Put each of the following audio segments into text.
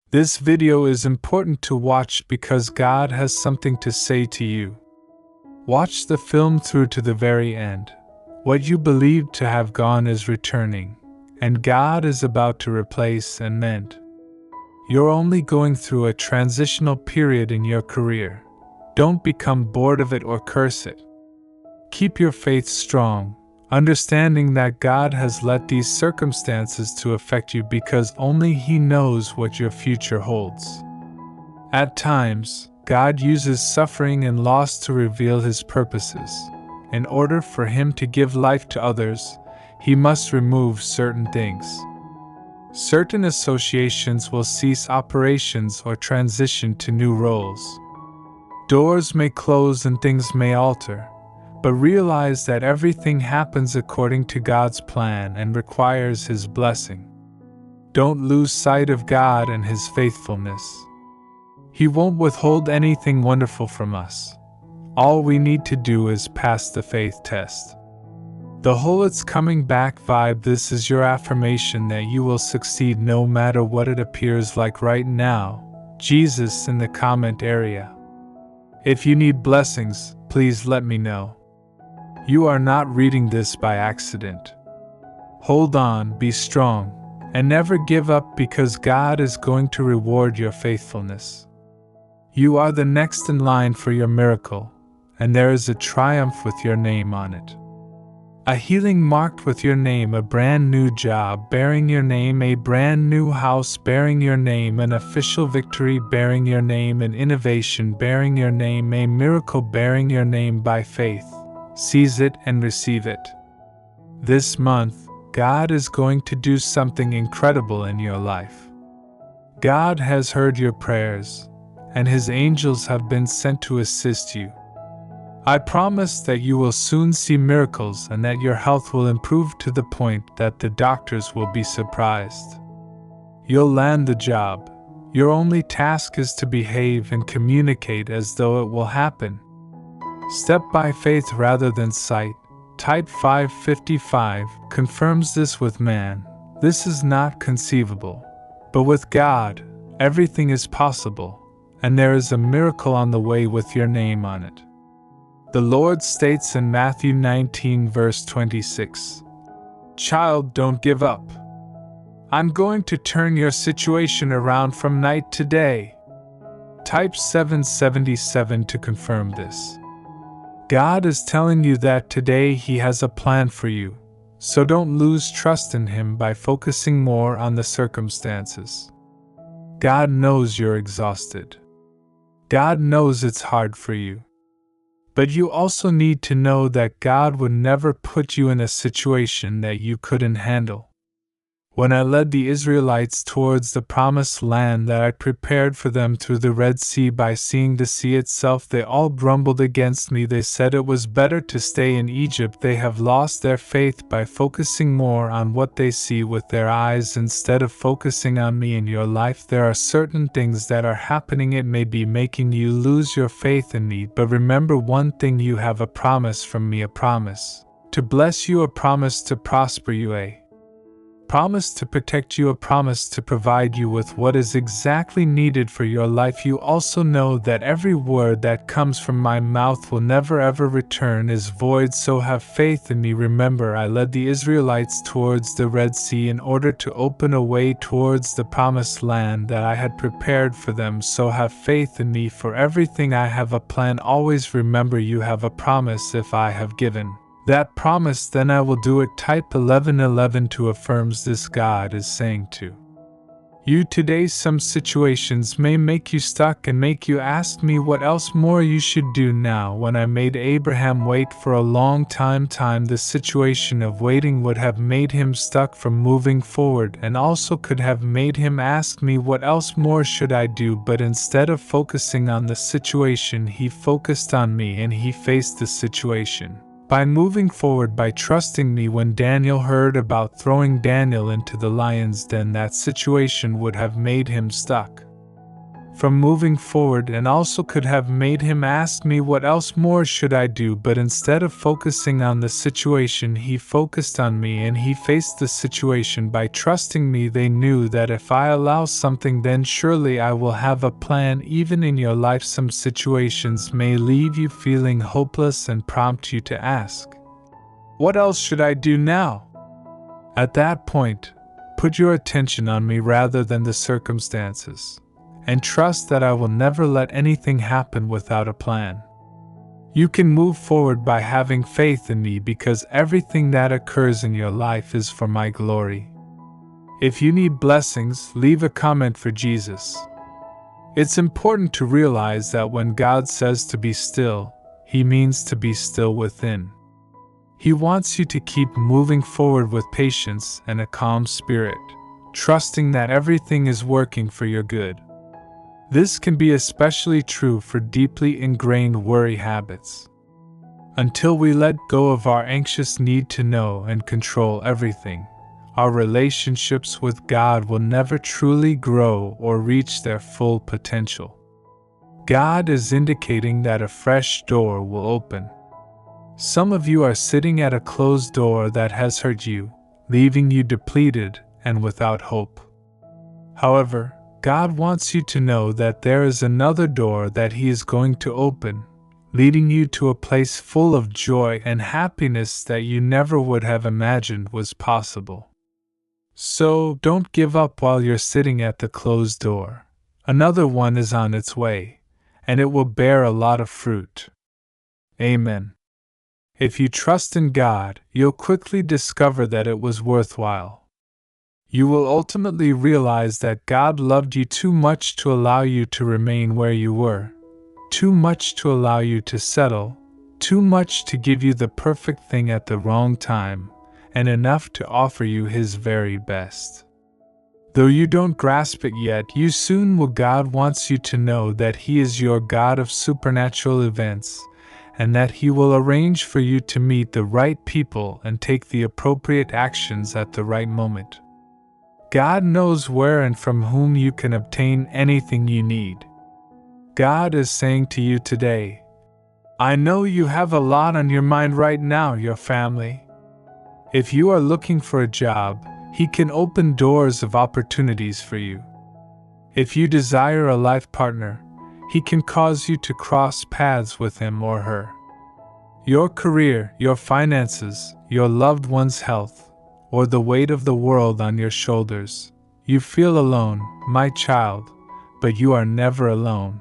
This video is important to watch because God has something to say to you. Watch the film through to the very end. What you believed to have gone is returning, and God is about to replace and mend. You're only going through a transitional period in your career. Don't become bored of it or curse it. Keep your faith strong, understanding that God has let these circumstances to affect you because only He knows what your future holds. At times, God uses suffering and loss to reveal His purposes. In order for Him to give life to others, He must remove certain things. Certain associations will cease operations or transition to new roles. Doors may close and things may alter, but realize that everything happens according to God's plan and requires His blessing. Don't lose sight of God and His faithfulness. He won't withhold anything wonderful from us. All we need to do is pass the faith test. The whole "it's coming back" vibe. This is your affirmation that you will succeed no matter what it appears like right now. Jesus in the comment area. If you need blessings, please let me know. You are not reading this by accident. Hold on, be strong, and never give up because God is going to reward your faithfulness. You are the next in line for your miracle, and there is a triumph with your name on it. A healing marked with your name, a brand new job bearing your name, a brand new house bearing your name, an official victory bearing your name, an innovation bearing your name, a miracle bearing your name by faith. Seize it and receive it. This month, God is going to do something incredible in your life. God has heard your prayers, and His angels have been sent to assist you. I promise that you will soon see miracles and that your health will improve to the point that the doctors will be surprised. You'll land the job. Your only task is to behave and communicate as though it will happen. Step by faith rather than sight. Type 555 confirms this with man. This is not conceivable. But with God, everything is possible, and there is a miracle on the way with your name on it. The Lord states in Matthew 19 verse 26, "Child, don't give up. I'm going to turn your situation around from night to day." Type 777 to confirm this. God is telling you that today He has a plan for you, so don't lose trust in Him by focusing more on the circumstances. God knows you're exhausted. God knows it's hard for you. But you also need to know that God would never put you in a situation that you couldn't handle. When I led the Israelites towards the promised land that I prepared for them through the Red Sea by seeing the sea itself, they all grumbled against me. They said it was better to stay in Egypt. They have lost their faith by focusing more on what they see with their eyes instead of focusing on me. In your life, there are certain things that are happening. It may be making you lose your faith in me, but remember one thing: you have a promise from me, a promise to bless you, a promise to prosper you, a promise to protect you, a promise to provide you with what is exactly needed for your life. You also know that every word that comes from my mouth will never ever return is void, so have faith in me. Remember, I led the Israelites towards the Red Sea in order to open a way towards the promised land that I had prepared for them, so have faith in me. For everything I have a plan. Always remember, you have a promise. If I have given that promise, then I will do it. Type 1111 to affirms this. God is saying to you today, some situations may make you stuck and make you ask me what else more you should do. Now, when I made Abraham wait for a long time, the situation of waiting would have made him stuck from moving forward, and also could have made him ask me what else more should I do. But instead of focusing on the situation, he focused on me and he faced the situation by moving forward, by trusting me. When Daniel heard about throwing Daniel into the lion's den, that situation would have made him stuck. from moving forward, and also could have made him ask me what else more should I do, but instead of focusing on the situation, he focused on me and he faced the situation by trusting me. They knew that if I allow something, then surely I will have a plan. Even in your life, some situations may leave you feeling hopeless and prompt you to ask, what else should I do now? At that point, put your attention on me rather than the circumstances, and trust that I will never let anything happen without a plan. You can move forward by having faith in me, because everything that occurs in your life is for my glory. If you need blessings, leave a comment for Jesus. It's important to realize that when God says to be still, He means to be still within. He wants you to keep moving forward with patience and a calm spirit, trusting that everything is working for your good. This can be especially true for deeply ingrained worry habits. Until we let go of our anxious need to know and control everything, our relationships with God will never truly grow or reach their full potential. God is indicating that a fresh door will open. Some of you are sitting at a closed door that has hurt you, leaving you depleted and without hope. However, God wants you to know that there is another door that He is going to open, leading you to a place full of joy and happiness that you never would have imagined was possible. So, don't give up while you're sitting at the closed door. Another one is on its way, and it will bear a lot of fruit. Amen. If you trust in God, you'll quickly discover that it was worthwhile. You will ultimately realize that God loved you too much to allow you to remain where you were, too much to allow you to settle, too much to give you the perfect thing at the wrong time, and enough to offer you His very best. Though you don't grasp it yet, you soon will. God wants you to know that He is your God of supernatural events, and that He will arrange for you to meet the right people and take the appropriate actions at the right moment. God knows where and from whom you can obtain anything you need. God is saying to you today, I know you have a lot on your mind right now, your family. If you are looking for a job, He can open doors of opportunities for you. If you desire a life partner, He can cause you to cross paths with him or her. Your career, your finances, your loved one's health, or the weight of the world on your shoulders. You feel alone, my child, but you are never alone.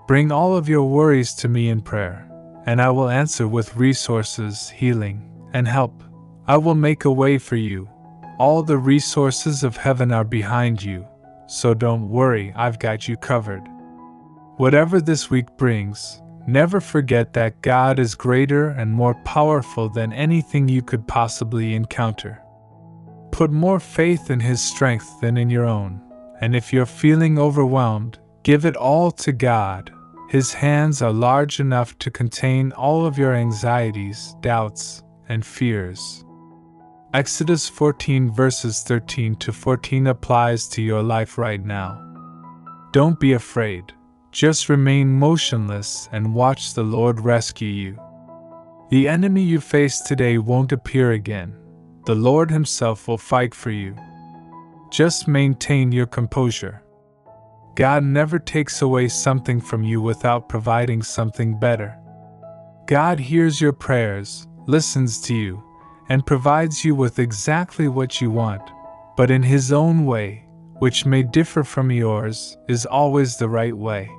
Bring all of your worries to me in prayer, and I will answer with resources, healing, and help. I will make a way for you. All the resources of heaven are behind you, so don't worry, I've got you covered. Whatever this week brings, never forget that God is greater and more powerful than anything you could possibly encounter. Put more faith in His strength than in your own, and if you're feeling overwhelmed, give it all to God. His hands are large enough to contain all of your anxieties, doubts, and fears. Exodus 14 verses 13 to 14 applies to your life right now. Don't be afraid. Just remain motionless and watch the Lord rescue you. The enemy you face today won't appear again. The Lord Himself will fight for you. Just maintain your composure. God never takes away something from you without providing something better. God hears your prayers, listens to you, and provides you with exactly what you want, but in His own way, which may differ from yours, is always the right way.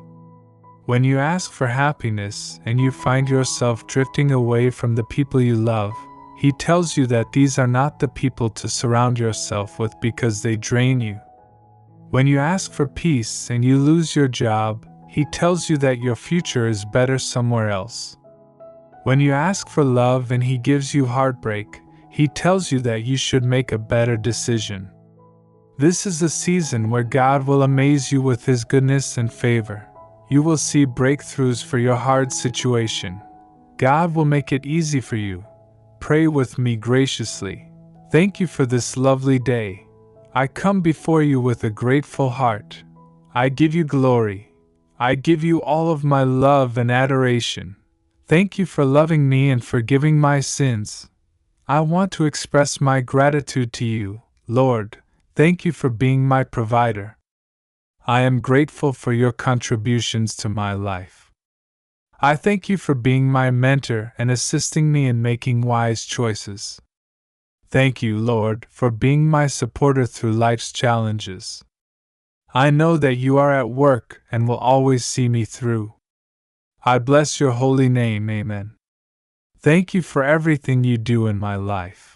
When you ask for happiness and you find yourself drifting away from the people you love, He tells you that these are not the people to surround yourself with because they drain you. When you ask for peace and you lose your job, He tells you that your future is better somewhere else. When you ask for love and He gives you heartbreak, He tells you that you should make a better decision. This is a season where God will amaze you with His goodness and favor. You will see breakthroughs for your hard situation. God will make it easy for you. Pray with me graciously. Thank you for this lovely day. I come before you with a grateful heart. I give you glory. I give you all of my love and adoration. Thank you for loving me and forgiving my sins. I want to express my gratitude to you, Lord. Thank you for being my provider. I am grateful for your contributions to my life. I thank you for being my mentor and assisting me in making wise choices. Thank you, Lord, for being my supporter through life's challenges. I know that you are at work and will always see me through. I bless your holy name, Amen. Thank you for everything you do in my life.